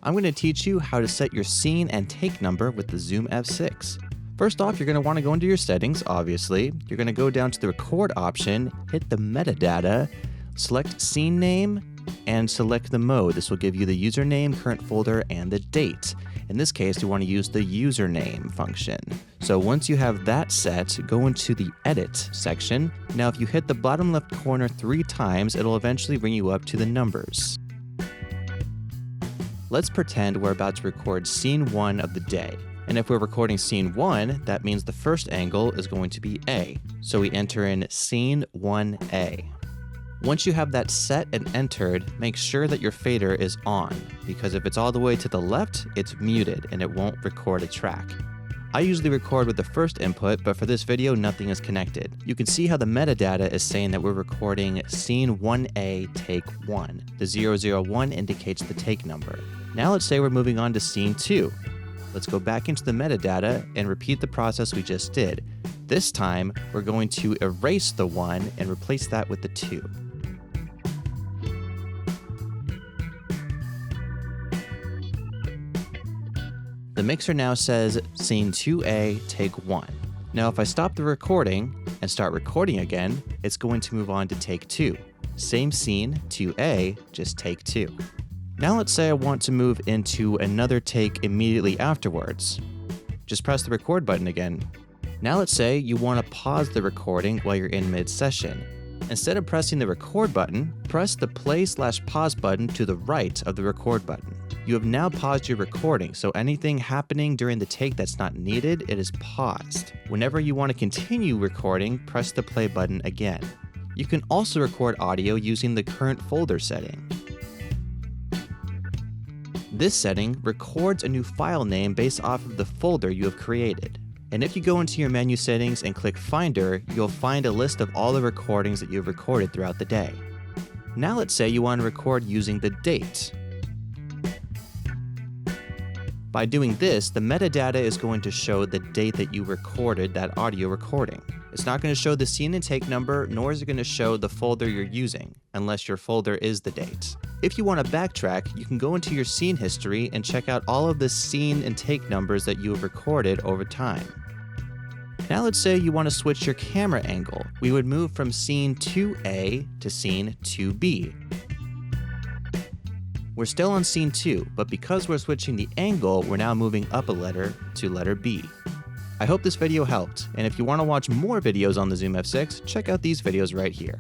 I'm going to teach you how to set your scene and take number with the Zoom F6. First off, you're going to want to go into your settings, obviously. You're going to go down to the record option, hit the metadata, select scene name, and select the mode. This will give you the username, current folder, and the date. In this case, you want to use the username function. So once you have that set, go into the edit section. Now, if you hit the bottom left corner 3 times, it'll eventually bring you up to the numbers. Let's pretend we're about to record scene 1 of the day. And if we're recording scene 1, that means the first angle is going to be A. So we enter in scene 1A. Once you have that set and entered, make sure that your fader is on, because if it's all the way to the left, it's muted and it won't record a track. I usually record with the first input, but for this video, nothing is connected. You can see how the metadata is saying that we're recording scene 1A take 1. The 001 indicates the take number. Now let's say we're moving on to scene 2. Let's go back into the metadata and repeat the process we just did. This time, we're going to erase the 1 and replace that with the 2. The mixer now says scene 2A, take 1. Now if I stop the recording and start recording again, it's going to move on to take 2. Same scene, 2A, just take 2. Now let's say I want to move into another take immediately afterwards. Just press the record button again. Now let's say you want to pause the recording while you're in mid-session. Instead of pressing the record button, press the play/pause button to the right of the record button. You have now paused your recording, so anything happening during the take that's not needed, it is paused. Whenever you want to continue recording, press the play button again. You can also record audio using the current folder setting. This setting records a new file name based off of the folder you have created. And if you go into your menu settings and click Finder, you'll find a list of all the recordings that you've recorded throughout the day. Now let's say you want to record using the date. By doing this, the metadata is going to show the date that you recorded that audio recording. It's not going to show the scene and take number, nor is it going to show the folder you're using, unless your folder is the date. If you want to backtrack, you can go into your scene history and check out all of the scene and take numbers that you have recorded over time. Now let's say you want to switch your camera angle. We would move from scene 2A to scene 2B. We're still on scene 2, but because we're switching the angle, we're now moving up a letter to letter B. I hope this video helped, and if you want to watch more videos on the Zoom F6, check out these videos right here.